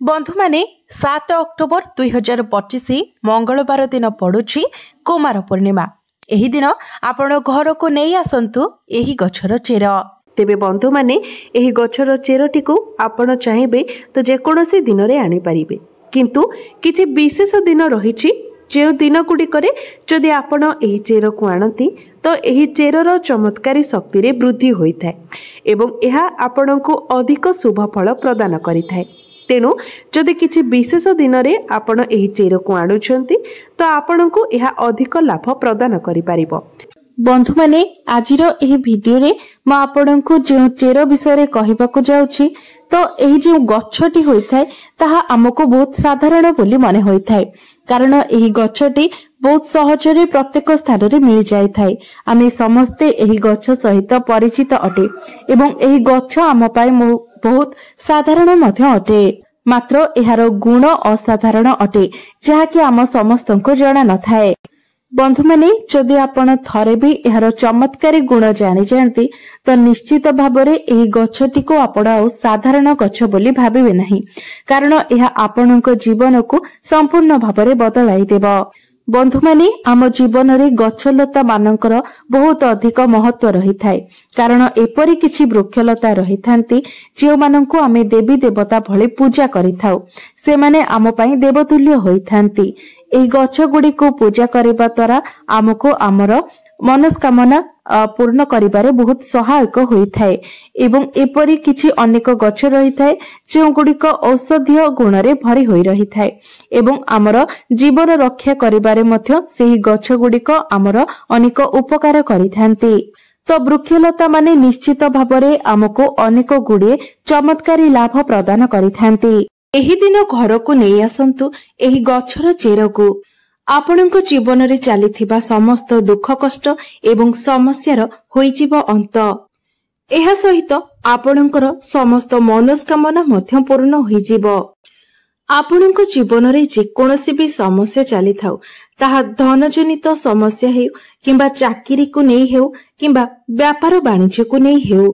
बंधु माने 7 अक्टोबर 2025 मंगलवार दिन पड़ुछि कुमार पूर्णिमा। एही दिन आपण घर को नहीं आसंतु एही गछर चेर। तेबे बंधु माने एही गछर चेरटी को आपण चाहिए तो जेकोसी दिन रे आनी पारिबे, किंतु किछि विशेष दिन रहिछि जो दिन गुड़िकर जदि आपण एही चेर को आणती तो एही चेरर चमत्कारी शक्ति रे वृद्धि होइथाय एवं एहा आपण को अधिक शुभ फल प्रदान करिथाय। तेणु जदि किछि विशेष दिन रे आपण एही चेर को आणुछंती तो आपण को एहा अधिक लाभ प्रदान करि पारिबो। बंधु माने आजिरो एही वीडियो रे म आपण को जे चेर विषय रे कहिबाकू जाउछि तो एही जे गछटी होइथाय ताहा हमको बहुत साधारण बोली माने होइथाय, कारण एही गछटी बहुत सहजरे प्रत्येक स्थान रे मिल जाय थाय। आमे समस्ते एही गछ सहित परिचित अटे एवं एही गछ आम पाई बहुत साधारण मध्य अटे, मात्र एहार गुण असाधारण अटे जहाँकि आम समस्तंको जना न थाए। बंधु माने जदि आपण थरे भी एहार चमत्कारी गुण जानि जानती तो निश्चित भाबरे एही गछटी को आपण आ साधारण गछ बोली भाबिबे नाही, कारण एहा आपणको जीवन को संपूर्ण भाबरे बदलाई देबो। बंधु माने आम जीवन रे गछलता मानकर बहुत अधिक महत्व रही थाए, कारण एपरी किछि वृक्षलता रही थांती जे माननको आमे देवी देवता भले पूजा करि थाउ, से माने आम पई देवतुल्य होई थांती। एही गछ गुडी को पूजा करबा द्वारा आमको आमर मनस्कामना पूर्ण करिबारे बहुत सहायक होई थाए एवं एपरी किछि अनेक गछ रही थाए जे गुडीक औषधीय गुण रे भरी होई रही थाए एवं आमर जीवन रक्षा करिबारे मध्य सेही गछ गुडीक आमर अनेक उपकार करिथांती। तो वृक्षलता माने निश्चित भाबरे आमको अनेक गुडे चमत्कारी लाभ प्रदान करिथांती। एही दिन घर को नहीं आसंतु एही गछर चेर को आपणको जीवन रे चलीथिबा समस्त दुख कष्ट एवं समस्यार होइजिबो अंत। एहा सहित आपणकर समस्त मनस्कामना मध्य पूर्ण होइजिबो। आपणको जीवन रे जे कोनोसी भी समस्या चली थाउ, ताहा धनजनित समस्या हेउ किंबा चाकरी को नहीं हेउ किंबा व्यापार वाणिज्य को नहीं हेउ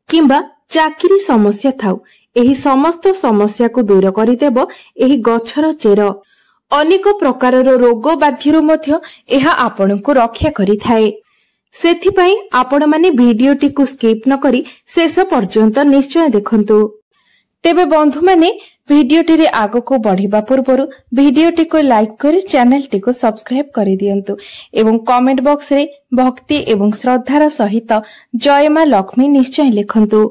किंबा चाकरी समस्या थाउ, एही समस्त समस्या को दूर करिदेबो एही गछर चेर। अनेक प्रकारर रोग बाध्यरु मध्य एहा आपणको रक्षा करिथाए। सेथिपई आपण माने भिडियोटी को स्किप न करी शेष पर्यंत निश्चय देखंतु। तेबे बंधु माने भिडियोटी रे आगो को बढ़िबा पूर्वरु भिडियोटी को लाइक करी चैनल टी को सब्सक्राइब करि दियंतु एवं कमेंट बॉक्स रे भक्ति एवं श्रद्धार सहित जय मां लक्ष्मी निश्चय लिखंतु।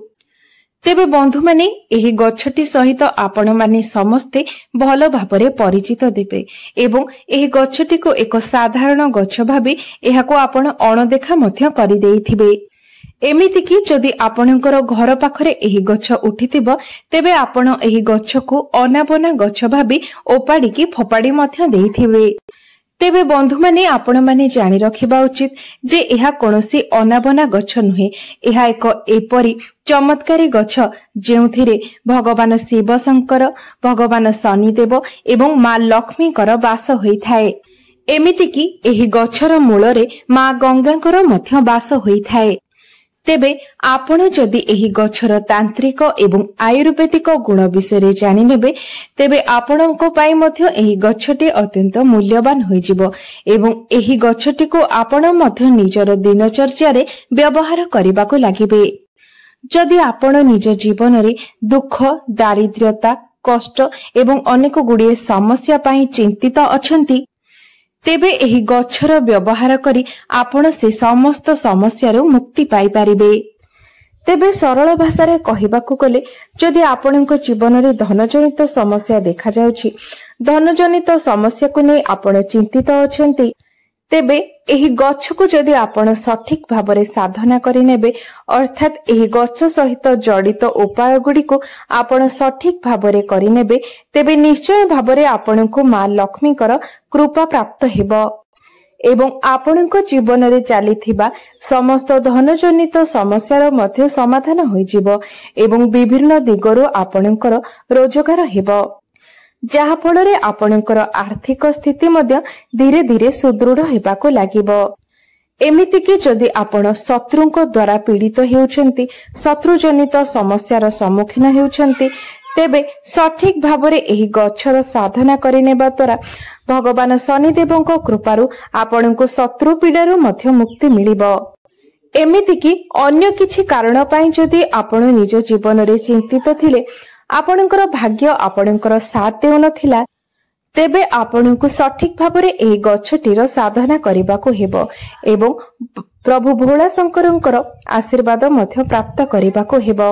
तेबे बंधु माने एही गछटी सहित आपण माने समस्ते भल भाबरे परिचित देबे एवं एही गछटी को एक साधारण गछ भाबी एहाको आपण अणदेखा मध्य करि देइथिबे। एमिति कि जदि आपणकर घर पाखरे एही गछ उठिथिबो तेबे आपण एही गछ को अनाबना गछ भाबी ओपाडी की फोपाडी मध्य देइथिबे। तेबे बंधु माने आपण माने जानि रखिबा उचित जे एहा कोनोसी अनाबना गछ नुहे, एहा एक एपरी चमत्कारी गछ जेउथिरे भगवान शिव शंकर, भगवान शनिदेव एवं मां लक्ष्मीकर वास होइथाए। एमिति कि एही गछर मूलरे मां गंगाकर मध्य वास होइथाए। तेबे आपण जदि एही गछर तांत्रिक एवं आयुर्वेदिक गुण विषय जानि नेबे तेबे आपणको पाई मध्य एही गछटी अत्यंत मूल्यवान होइजिबो एवं एही गछटी को आपण मध्य निजर दिनचर्या रे व्यवहार करिबाको लागिबे। जदि आपण निज जीवन रे दुख, दारिद्र्यता, कष्ट एवं अनेक गुडिये समस्या पाई चिंतित अछंती तेबे एही गछर व्यवहार करी आपण से समस्त समस्यारू मुक्ति पाई पारिबे। तेबे सरल भाषा रे कहिबाकू गले जदि आपणको जीवन रे धनजनित समस्या देखा जाउछि, धनजनित समस्या को नै आपण चिंतित अछंती, तेबे एही गछ को जदि आपण सठिक भाबरे साधना करि नेबे अर्थात एही गछ सहित जड़ित उपाय गुडी को आपण सठिक भाबरे करि नेबे तेबे निश्चय भाबरे आपणको मां लक्ष्मीकर कृपा प्राप्त हेबो एवं आपणको जीवन रे चलीथिबा समस्त धनजनित समस्यार मध्य समाधान होइजिबो एवं विभिन्न दिगरु आपणकर रोजगार हेबो, जहा फଳରେ आपणकर आर्थिक स्थिति मध्य धीरे धीरे सुदृढ़ हेबाको लागिबो। एमिति कि जदि आपण शत्रुंको द्वारा पीड़ित हेउछंती, शत्रुजनित समस्यार सम्मुखीन हेउछंती तेबे सठिक भावरे एही गछर साधना करिनेबा द्वारा भगवान शनिदेवଙ୍କ कृपारु आपणको शत्रु पीड़ारु मध्य मुक्ति मिलिबो। एमितिकी अन्य किछि कारण पई जदि आपण निज जीवन रे चिंतित थिले आपणकर भाग्य आपणकर साथ देउनथिला तेबे आपणको सठिक भावरे एही गछटीर साधना करिबाको हेबो एवं प्रभु भोला शंकरंकर आशीर्वाद मध्य प्राप्त करिबाको हेबो।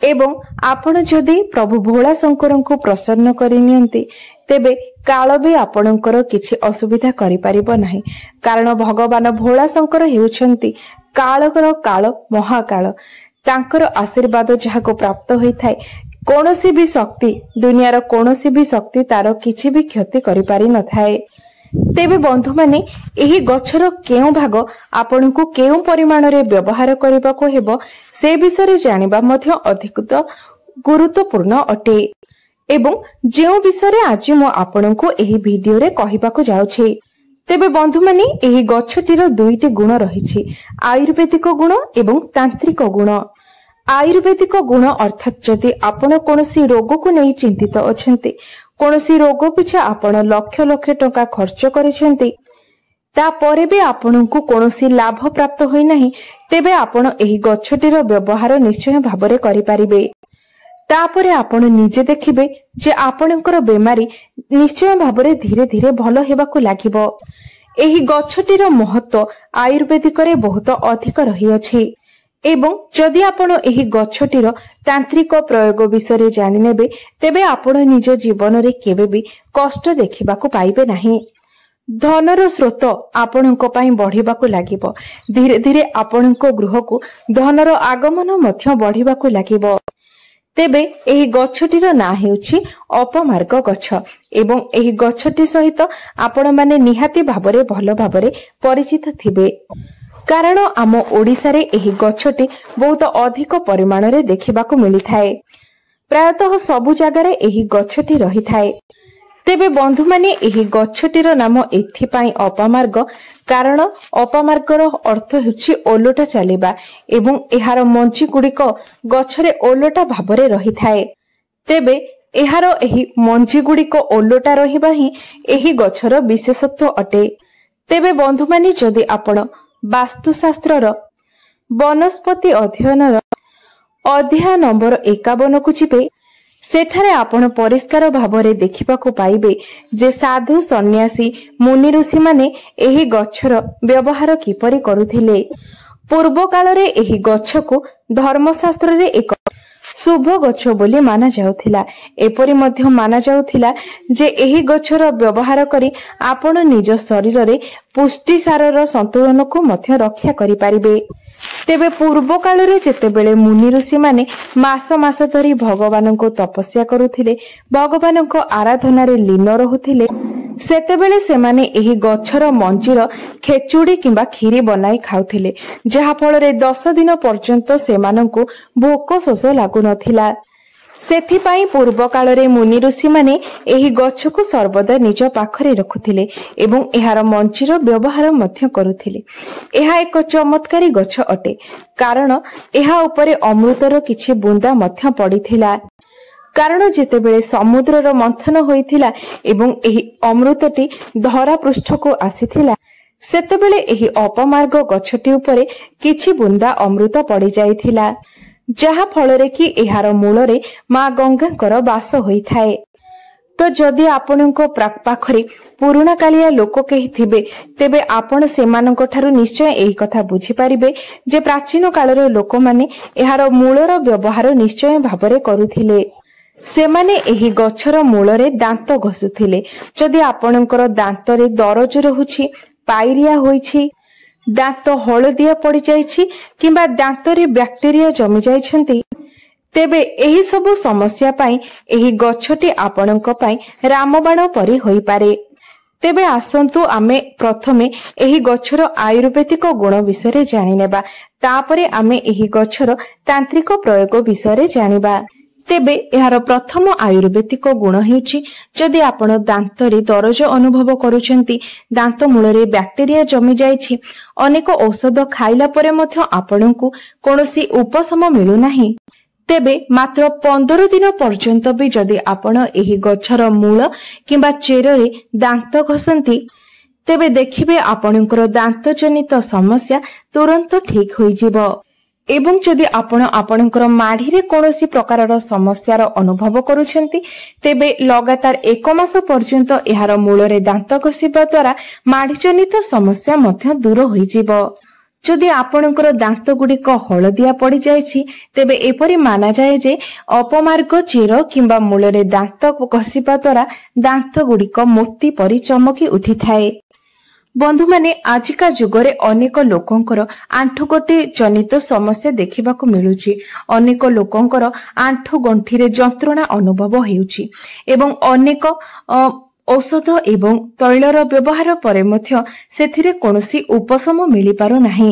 एवं आपण जदि प्रभु भोला शंकरंको प्रसन्न करिनियंती तेबे काल भी आपणकर किछि असुविधा करि परिबो नाही, कारण भगवान भोला शंकर हेउछंती कालकर काल महाकाल। तांकर आशीर्वाद जहाको प्राप्त होइथाय कोनोसी भी शक्ति दुनियार कोनोसी भी शक्ति तार किछि भी क्षति करि पारि न थाए। तेबे बंधु माने एही गछर केउ भाग आपनकु केउ परिमाण रे व्यवहार करबाको हेबो से विषय जानिबा मध्य अधिक गुरुत्वपूर्ण अटे। एवं जेउ विषय आज मो आपनकु एही वीडियो रे कहिबाको जाउछि तेबे बंधु माने एही गछटीर दुईटी गुण रहिछि, आयुर्वेदिक गुण एवं तांत्रिक गुण। आयुर्वेदिक गुण अर्थात जदि आपण कोनोसी रोग को नै चिंतित अछंती, कोनोसी रोग पिछा आपण लक्ष लक्ष टका खर्च करिसेंती तापरे भी आपनकु कोनोसी लाभ प्राप्त होई नाही, तेबे आपण एही गछटीर व्यवहार निश्चय भाबरे करि परिबे। तापरे आपण निजे देखिबे जे आपणकर बेमारी निश्चय भाबरे धीरे धीरे भलो हेबाकु लागिबो। एही गछटीर महत्व आयुर्वेदिक रे बहुत अधिक रही अछि एवं जदि आपण एही गछटीर तांत्रिक प्रयोग विषय जानि नेबे तेबे आपण निज जीवन रे केबे भी कष्ट देखिबाकु पाइबे नाही। धनर स्रोत आपणको पई बढ़िबाकु लागिबो, धीरे धीरे आपणको गृह को धनर आगमन मध्य बढ़िबाकु लागिबो। तेबे एही गछटीर ना हेउछि अपमार्ग गछ एवं एही गछटी सहित आपण माने निहाती भाबरे भलो भाबरे परिचित थिबे, कारण आम ओडिसा रे एही गछटी बहुत अधिक परिमाण रे देखिबाकू मिली थाए। प्रायतः सबु जगह रे एही गछटी रही थाए। तेबे बंधु माने एही गछटीर नाम एथि पई अपमार्ग, कारण अपमार्गर अर्थ हेउछि ओलोटा चलिबा एवं एहार मंची गुड़िक गछरे ओलोटा भाबरे रही थाए। तेबे एहार एही मंची गुड़िक ओलोटा रहिबा ही एही गछर विशेषत्व अटे। तेबे बंधु माने जदि आपण वास्तुशास्त्रर वनस्पति अध्ययनर अध्याय नंबर 51 को जिबे सेठारे आपण परिष्कार भावरे देखिबाकू पाइबे जे साधु सन्यासी मुनि ऋषि माने एही गछर व्यवहार किपरि करुथिले। पूर्व काल रे एही गछको धर्मशास्त्र रे एक शुभ गछ बोली माना जाउथिला। एपरि मध्य माना जाउथिला जे एही गछर व्यवहार करी आपण निज शरीर रे पुष्टि सारर संतुलन को मध्य रक्षा करि पारिबे। तेबे पूर्व काल रे जेतेबेले मुनि ऋषि माने मास मास धरी भगवान को तपस्या करुथिले, भगवान को आराधना रे लीन रहुथिले, सेतेबेले सेमाने एही गछर मंजीर खेचुड़ी किंबा खीरी बनाई खाउथिले, जहा फल रे 10 दिन पर्यंत सेमानंकु भोक शोष लागु नथिला। सेथिपाई पूर्व काल रे मुनि ऋषि माने एही गछको सर्वदा निज पाखरे रखुथिले एवं एहार मंचीर व्यवहार मध्य करुथिले। एहा एक चमत्कारी गछ अटे, कारण एहा उपरे अमृतर किछि बुंदा मध्य पड़िथिला। कारण जेतेबेले समुद्रर मंथन होइथिला एवं एही अमृतटी धरा पृष्ठ को आसीथिला, सेतेबेले एही अपमार्ग गछटी उपरे किछि बुंदा अमृत पड़ी जाइथिला, जहा फल रे कि एहार मूल रे मां गंगांकर वास होइथाए। तो जदि आपणको पाखरे पुराणा कालिया लोक केही थिबे तेबे आपण सेमानक ठारू निश्चय एही कथा बुझी पारिबे जे प्राचीन कालर लोक माने एहार मूलर व्यवहार निश्चय भाबरे करुथिले। सेमाने एही गछर मूल रे दांत घसुथिले। जदि आपणकर दांत रे दरज रहुछि, पायरिया होइछि, दांत हलदिया पड़ी जाइछि किंबा दांत रे बैक्टेरिया जमी जाइछन्ति, तेबे एही सबु समस्या पाई एही गछटी आपणक पाई रामबाण परि होई पारे। तेबे आसंतु आमे प्रथमे एही गछर आयुर्वेदिक गुण विषय जानि नेबा, तापरे आमे एही गछर तांत्रिक प्रयोग विषय जानिबा। तेबे एहार प्रथम आयुर्वेदिक गुण हेउछि जदि आपण दांत रे दरज अनुभव करूछन्ति, दांत मूल रे बैक्टेरिया जमी जाइछि, अनेक औषध खाइला परे मध्य आपणकु कोनोसी उपशम मिलु नाही, तेबे मात्र 15 दिन पर्यंत भी जदि आपण एही गछर मूल किंबा चेररे दांत घसंती तेबे देखिबे आपणकर दांत जनित समस्या तुरंत ठीक होई जिवो। एवं जदि आपण आपणकर माढ़ी रे कोनोसी प्रकारर समस्यार अनुभव करूछंती तेबे लगातार 1 मास पर्यंत एहार मूल रे दांत घसिबा द्वारा माढ़ी जनित समस्या मध्य दूर होई जिवो। जदि आपणकर दांत गुड़िक हलदिया पड़ी जायछि तेबे एपरि माना जाए जे अपमार्ग चेर किंबा मूल रे दांत घसिबा द्वारा दांत गुड़िक मोती परि चमकी उठी थाए। बंधु माने आजिका जुगरे अनेक लोकंकर आंठुगोटी जनित समस्या देखिबाकू मिलुछि। अनेक लोकंकर आंठु गंठी रे जंत्रणा अनुभव हेउछि एवं अनेक औषध एवं तैलर व्यवहार परे मध्य सेथिरे कोनोसी उपशम मिली पारु नाही।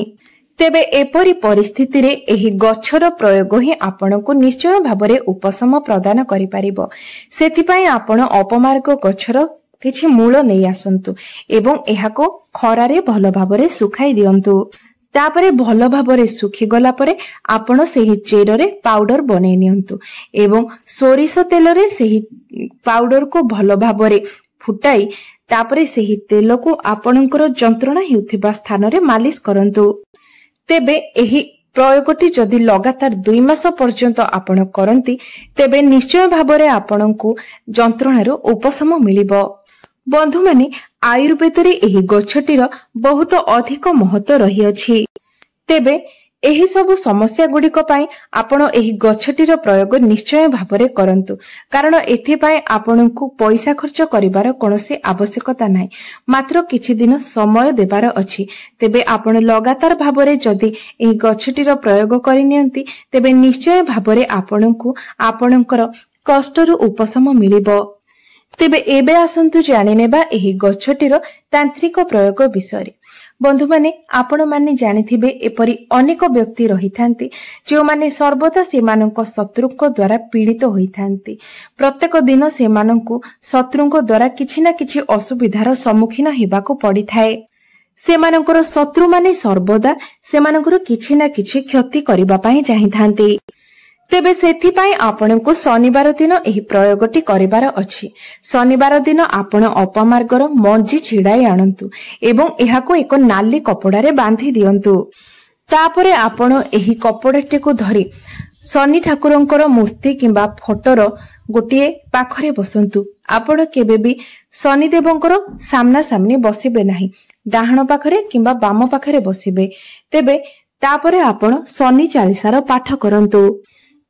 तेबे एपरि परिस्थिति रे एही गछर प्रयोग ही आपनकु निश्चय भाबरे उपशम प्रदान करि परिबो। सेथिपई आपण अपमार्ग गछर किछि मूल नै आसंतु एवं एहाको खरारे भल भाबरे सुखाई दियंतु। तापरे भल भाबरे सुखी गला परे आपण सेही चेररे पाउडर बनै नियंतु एवं सोरिष तेल रे सेही पाउडर को भल भाबरे फुटाई तापरे सेही तेल को आपणकर जंत्रणा हेउथिबा स्थान रे मालिश करंतु। तेबे एही प्रयोगटी जदि लगातार 2 मास पर्यंत आपण करंती तेबे निश्चय भाबरे आपणकु जंत्रणारो उपशम मिलिबो। बंधु माने आयुर्वेद रे एही गछटीर बहुत अधिक महत्व रही अछि। तेबे एही सब समस्या गुड़िक पई आपण एही गछटीर प्रयोग निश्चय भाबरे करंतु कारण एथि पई आपनकु पैसा खर्च करिवार कोनोसी आवश्यकता नाही। मात्र किछि दिन समय देबार अछि। तेबे आपण लगातार भाबरे जदि एही गछटीर प्रयोग करिनियंती तेबे निश्चय भाबरे आपनकु आपनकर कष्टरु उपशम मिलिबो। तेबे एबे आसंतु जानि नेबा एही गछटीर तांत्रिक प्रयोग विषय। बंधु माने आपण माने जानिथिबे एपरि अनेक व्यक्ति रहिथांती जो माने सर्वदा सेमानक शत्रुक द्वारा पीड़ित होइथांती। प्रत्येक दिन सेमानकु शत्रुक द्वारा किछि ना किछि असुविधार सम्मुखीन हेबाकू पड़िथाए। सेमानकर शत्रु माने सर्वदा सेमानकर किछि ना किछि क्षति करिबा पई चाहिथांती। तेबे सेथिपाई आपणको शनिवार दिन एही प्रयोगटी करिवार अछि। शनिवार दिन आपण अपमार्गर मंजी छिड़ाई आनंतु एवं एहाको एक नाली कपड़ा रे बांधी दियंतु। तापरे आपण एही कपड़ाटी को धरी शनि ठाकुरंकर मूर्ति किंबा फोटोर गोटिए पाखरे बसंतु। आपण केबे भी शनि देवंकर सामना सामने बसिबे नाही, डाहाण पाखरे किंबा बाम पाखरे बसिबे। तेबे तापरे आपण शनि चालीसार पाठ करंतु।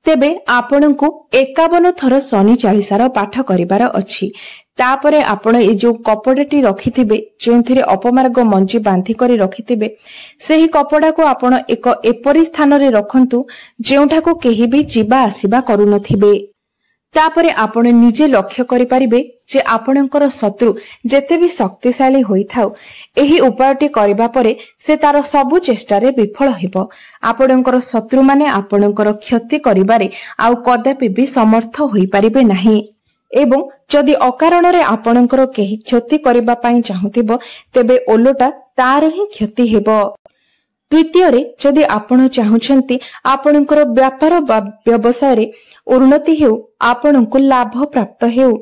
तेबे आपणको 51 थर शनि चालीसार पाठ करिवार अछि। तापरे आपण ए जो कपड़ाटी रखिथिबे जेंथिरे अपमार्ग मंजी बांधी करी रखिथिबे सेही कपड़ा को आपण एक एपरि स्थान रे रखंतु जेउठाको केही भी जीवा आसीबा करू नथिबे। तापरे आपण निजे लक्ष्य करि परिबे जे आपणकर शत्रु जेते भी शक्तिशाली होइथाउ एही उपायटी करिबा परे से तार सबु चेष्टा रे विफल हेबो। आपणकर शत्रु माने आपणकर क्षति करिबारे आउ कदापि भी समर्थ होई परिबे नाही एवं जदि अकारण रे आपणकर केही क्षति करिबा पई चाहुतिबो तेबे ओलोटा तार ही क्षति हेबो। द्वितीय रे जदि आपण चाहुछंती आपणकर व्यापार व्यवसाय रे उन्नति हेउ आपणको लाभ प्राप्त हेउ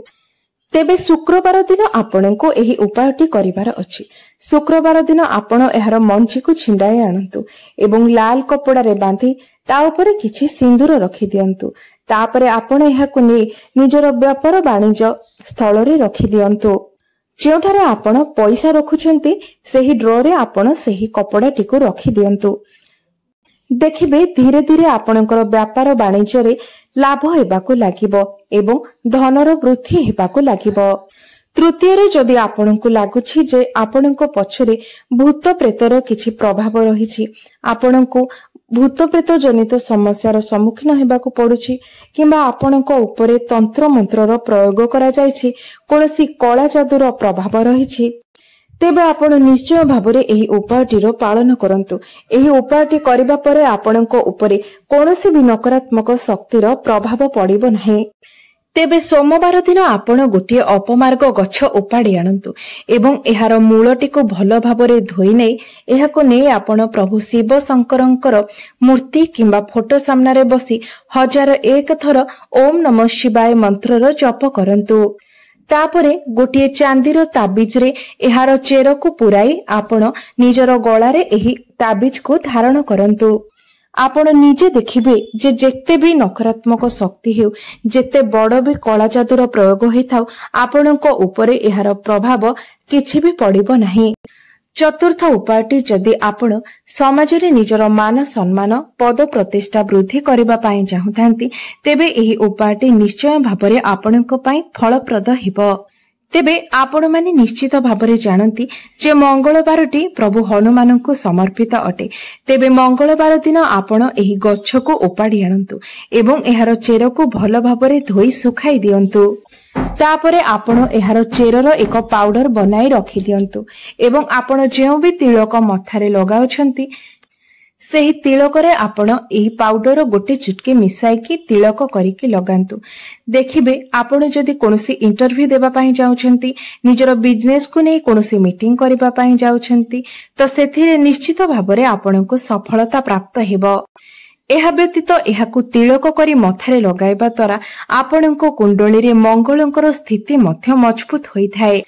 तेबे शुक्रवार दिन आपणको एही उपायटी करिवार अछि। शुक्रवार दिन आपण एहार मंची को छिंडाई आनंतु एवं लाल कपड़ा रे बांधी ता ऊपर किछि सिंदूर रखि दियंतु। तापरे आपण एहाकु निजर व्यापार वाणिज्य स्थल रे रखि दियंतु। जेउठारे आपण पैसा रखुछंती सेही ड्रॉ रे आपण सेही कपड़ाटी को रखि दियंतु। देखिबे धीरे धीरे आपणकर व्यापार वाणिज्य रे लाभ हेबाकू लागिबो एवं धनर वृद्धि हेबाकू लागिबो। तृतीय रे जदि आपणकू लागुछि जे आपणको पछरे भूत प्रेतर किछि प्रभाव रहिछि, आपणको भूत प्रेत जनित समस्यार सम्मुखीन हेबाकू पडुछि किंबा आपणको उपरे तंत्र मंत्रर प्रयोग करा जायछि, कोनोसी कला जादूर प्रभाव रहिछि तेबे आपण निश्चय भाबरे एही उपायटीर पालन करंतु। एही उपायटी करिबा परे आपणको उपरे कोनोसी भी नकारात्मक शक्तिर प्रभाव पड़िबो नाही। तेबे सोमवार दिन आपण गोटे अपमार्ग गछ उपाड़ी आणंतु एवं एहार मूलटी को भल भाबरे धोई नै एहाको नै आपण प्रभु शिव शंकरंकर मूर्ति किंबा फोटो सामने बसी 1001 थर ओम नमः शिवाय मंत्रर जप करंतु। तापरे गोटे चांदीर ताबिज रे एहार चेर को पुराई आपण निजर गଳାରେ एही ताबिज को धारण करंतु। आपण निजे देखिबे जे जेते भी नकारात्मक शक्ति हेउ जेते बड़ भी कला जादूर प्रयोग होइथाउ आपणको उपरे एहार प्रभाव किछि भी पड़िबो नाही। चतुर्थ उपायटी जदि आपण समाज रे निजर मान सम्मान पद प्रतिष्ठा वृद्धि करबा पई चाहुथांती तेबे एही उपायटी निश्चय भाबरे आपणको पई फलप्रद हेबो। तेबे आपण माने निश्चित भाबरे जानती जे मंगलबारटी प्रभु हनुमान को समर्पित अटे। तेबे मंगलबार दिन आपण एही गछ को उपाड़ी आणंतु एवं एहार चेर को भल भाबरे धोई सुखाई दियंतु। तापरे आपण एहार चेरर एक पाउडर बनाई रखि दियंतु एवं आपण जेउ भी तिलक मथारे लगाउछंती सेही तिलक रे आपण एही पाउडर गोटे चुटकी मिसाई की तिलक करिके लगांतु। देखिबे आपण जदि कोनोसी इंटरव्यू देबा पई जाउछंती निजर बिजनेस को नै कोनोसी मीटिंग करबा पई जाउछंती तो सेथिरे निश्चित भाबरे आपनको सफलता प्राप्त हेबो। एहा व्यतीत एहाकु तिलक करी मथारे लगाइबा द्वारा आपनको कुंडली रे मंगलंकर स्थिति मध्य मजबूत होइथाय।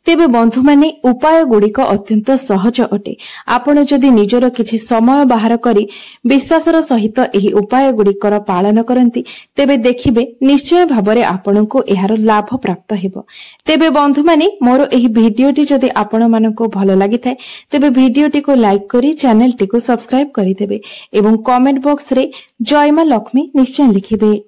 तेबे बंधु माने उपाय गुड़िक अत्यंत सहज अटे। आपण जदि निजर किछि समय बाहर करी विश्वासर सहित एही उपाय गुड़िकर पालन करंती तेबे देखिबे निश्चय भाबरे आपनको एहार लाभ प्राप्त हेबो। तेबे बंधु माने मोर एही भिडियोटी जदि आपण मानको भलो लागिथाय तेबे भिडियोटी को लाइक करी चैनल टी को सब्सक्राइब करि देबे एवं कमेंट बॉक्स रे जय मां लक्ष्मी निश्चय लिखिबे।